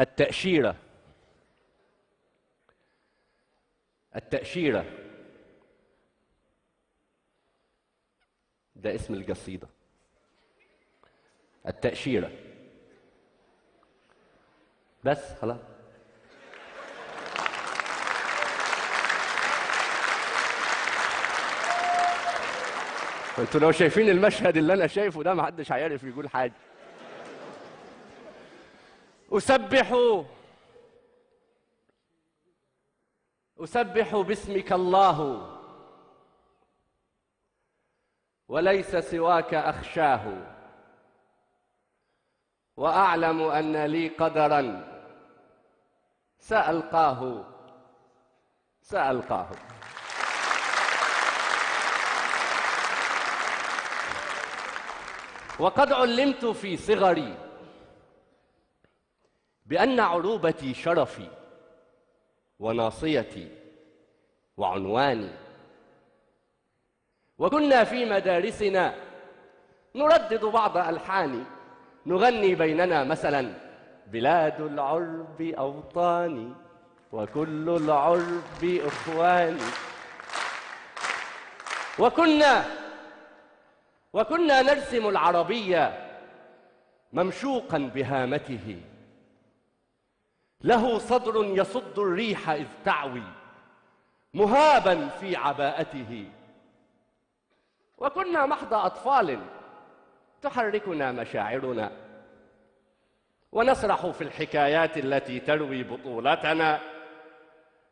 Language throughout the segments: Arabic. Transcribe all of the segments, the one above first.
التأشيرة. التأشيرة ده اسم القصيدة. التأشيرة بس خلاص. انتوا لو شايفين المشهد اللي انا شايفه ده ما حدش هيعرف يقول حاجة. أسبح باسمك الله وليس سواك أخشاه، وأعلم أن لي قدرا سألقاه. وقد علمت في صغري بأن عروبتي شرفي وناصيتي وعنواني، وكنا في مدارسنا نردد بعض ألحاني نغني بيننا مثلا: بلاد العرب أوطاني وكل العرب إخواني. وكنا نرسم العربية ممشوقا بهامته، له صدر يصد الريح إذ تعوي مهابا في عباءته. وكنا محض أطفال تحركنا مشاعرنا ونسرح في الحكايات التي تروي بطولتنا،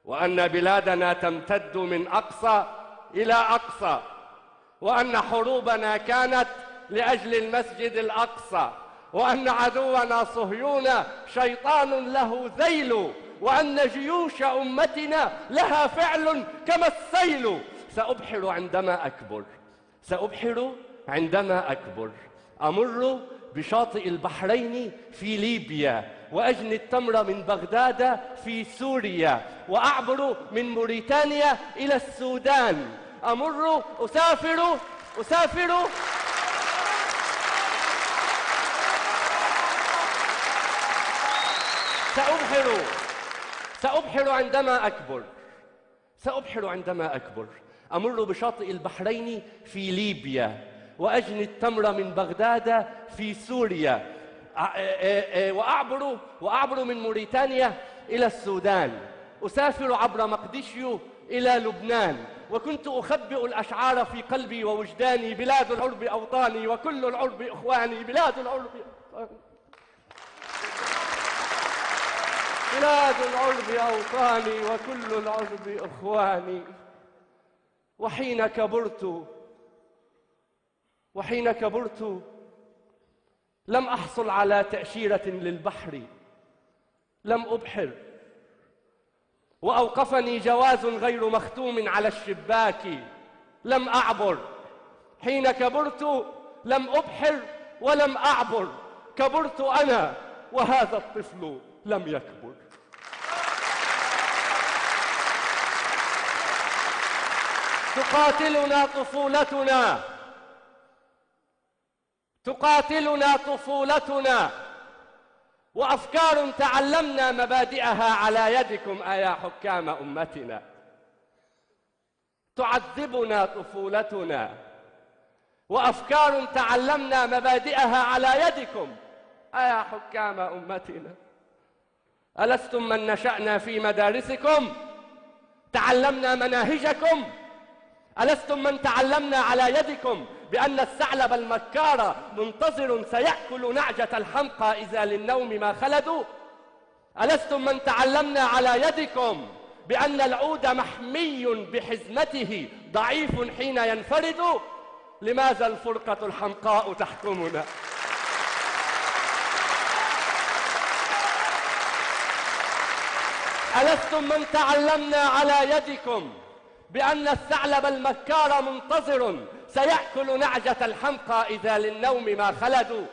وأن بلادنا تمتد من أقصى إلى أقصى، وأن حروبنا كانت لأجل المسجد الأقصى، وأن عدونا صهيون شيطان له ذيل، وأن جيوش أمتنا لها فعل كما السيل. سأبحر عندما أكبر، أمر بشاطئ البحرين في ليبيا، وأجني التمر من بغداد في سوريا، وأعبر من موريتانيا إلى السودان، أسافر سأبحر عندما أكبر، أمر بشاطئ البحرين في ليبيا، وأجني التمر من بغداد في سوريا، وأعبر من موريتانيا إلى السودان، أسافر عبر مقديشيو إلى لبنان. وكنت أخبئ الأشعار في قلبي ووجداني: بلاد العرب أوطاني وكل العرب إخواني، بلاد العرب أوطاني وكل العرب إخواني. وحين كبرت لم أحصل على تأشيرة للبحر، لم أبحر، وأوقفني جواز غير مختوم على الشباك، لم أعبر. حين كبرت لم أبحر ولم أعبر، كبرت أنا وهذا الطفل لم يكبر. تقاتلنا طفولتنا وأفكار تعلمنا مبادئها على يدكم أيا حكام أمتنا. تعذبنا طفولتنا وأفكار تعلمنا مبادئها على يدكم أيا حكام أمتنا. ألستم من نشأنا في مدارسكم تعلمنا مناهجكم؟ ألستم من تعلمنا على يدكم بأن الثعلب المكار منتظر سيأكل نعجة الحمقى إذا للنوم ما خلدوا؟ ألستم من تعلمنا على يدكم بأن العود محمي بحزمته ضعيف حين ينفرد؟ لماذا الفرقة الحمقاء تحكمنا؟ ألستم من تعلمنا على يدكم بأن الثعلب المكار منتظر سيأكل نعجة الحمقى إذا للنوم ما خلدوا؟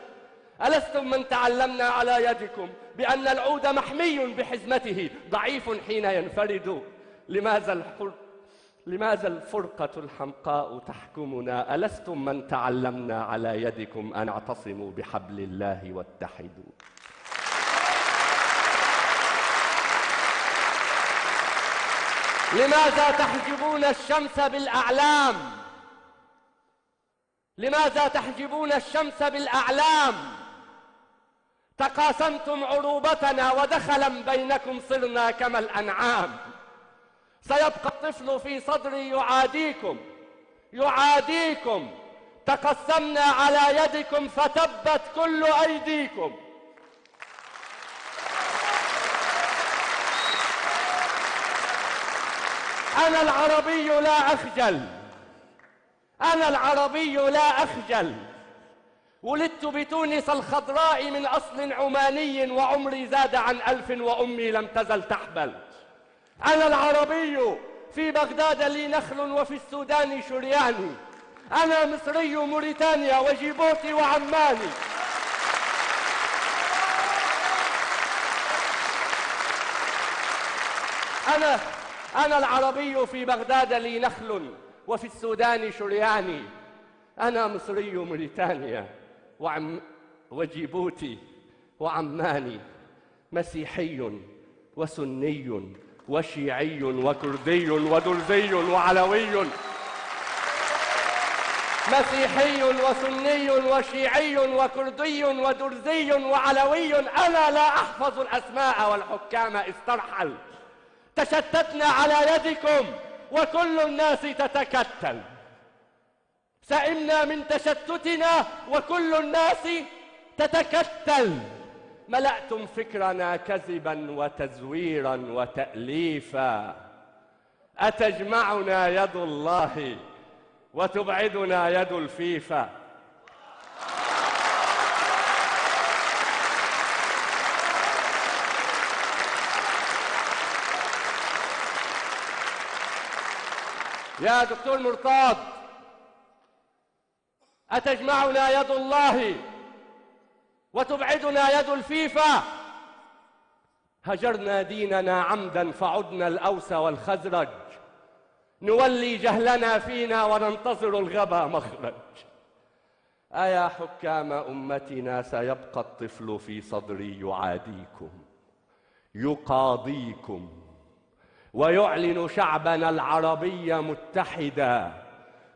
ألستم من تعلمنا على يدكم بأن العود محمي بحزمته ضعيف حين ينفرد؟ لماذا الفرقة الحمقاء تحكمنا؟ ألستم من تعلمنا على يدكم أن اعتصموا بحبل الله واتحدوا؟ لماذا تحجبون الشمس بالأعلام؟ لماذا تحجبون الشمس بالأعلام؟ تقاسمتم عروبتنا ودخلا بينكم صرنا كما الأنعام. سيبقى الطفل في صدري يعاديكم. تقسمنا على يدكم فتبت كل أيديكم. أنا العربي لا أخجل، أنا العربي لا أخجل. ولدت بتونس الخضراء من أصل عماني وعمري زاد عن 1000 وأمي لم تزل تحبل. أنا العربي في بغداد لي نخل وفي السودان شرياني. أنا مصري موريتانيا وجيبوتي وعماني. أنا العربي في بغداد لي نخل وفي السودان شرياني. أنا مصري موريتانيا وجيبوتي وعماني. مسيحي وسني وشيعي وكردي ودرزي وعلوي. مسيحي وسني وشيعي وكردي ودرزي وعلوي. أنا لا أحفظ الأسماء والحكام استرحل. تشتتنا على يدكم وكل الناس تتكتل. سئمنا من تشتتنا وكل الناس تتكتل. ملأتم فكرنا كذبا وتزويرا وتأليفا. أتجمعنا يد الله وتبعدنا يد الفيفا. يا دكتور مرتاض، أتجمعنا يد الله وتبعدنا يد الفيفا. هجرنا ديننا عمدا فعدنا الأوس والخزرج. نولي جهلنا فينا وننتظر الغبا مخرج. أيا حكام أمتنا سيبقى الطفل في صدري يعاديكم يقاضيكم ويعلن شعبنا العربي متحدا.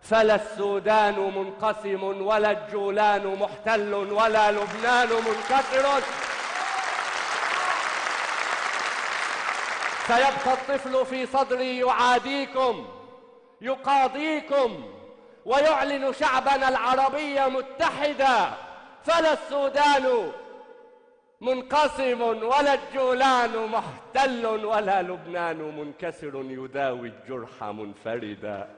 فلا السودان منقسم ولا الجولان محتل ولا لبنان منكسر. سيبقى الطفل في صدري يعاديكم يقاضيكم ويعلن شعبنا العربي متحدا. فلا السودان منقسم ولا الجولان محتل ولا لبنان منكسر يداوي الجرح منفردا.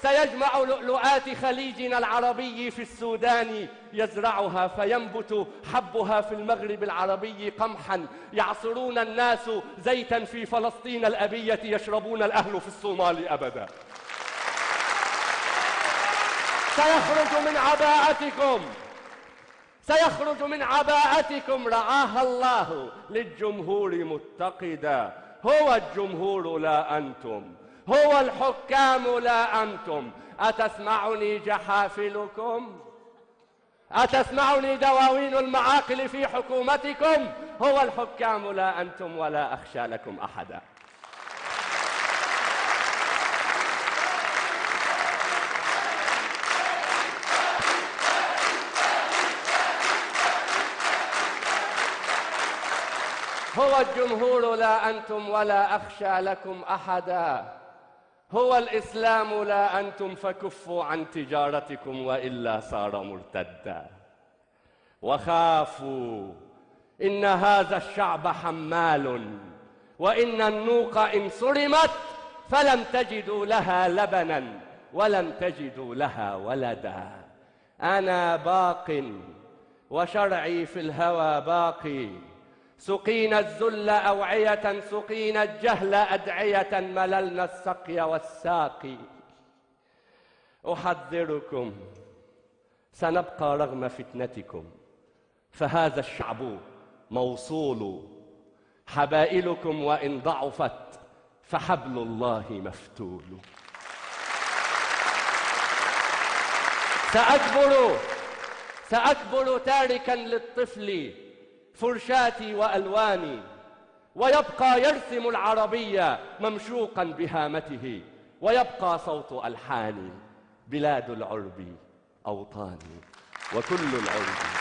سيجمع لؤلؤات خليجنا العربي في السودان. يزرعها فينبت حبها في المغرب العربي قمحا. يعصرون الناس زيتا في فلسطين الأبية. يشربون الأهل في الصومال أبدا. سيخرج من عباءتكم رعاها الله للجمهور متقدا. هو الجمهور لا أنتم، هو الحكام لا أنتم. أتسمعني جحافلكم؟ أتسمعني دواوين المعاقل في حكومتكم؟ هو الحكام لا أنتم ولا أخشى لكم أحدا. هو الجمهور لا أنتم ولا أخشى لكم أحدا. هو الإسلام لا أنتم فكفوا عن تجارتكم وإلا صار مرتدا. وخافوا إن هذا الشعب حمال وإن النوق إن صرمت فلم تجدوا لها لبنا ولم تجدوا لها ولدا. أنا باق وشرعي في الهوى باقي. سقينا الذل أوعية سقينا الجهل أدعية مللنا السقي والساقي. أحذركم سنبقى رغم فتنتكم فهذا الشعب موصول. حبائلكم وإن ضعفت فحبل الله مفتول. سأكبر تاركا للطفل فرشاتي وألواني. ويبقى يرسم العربية ممشوقا بهامته، ويبقى صوت ألحاني: بلاد العرب أوطاني وكل العرب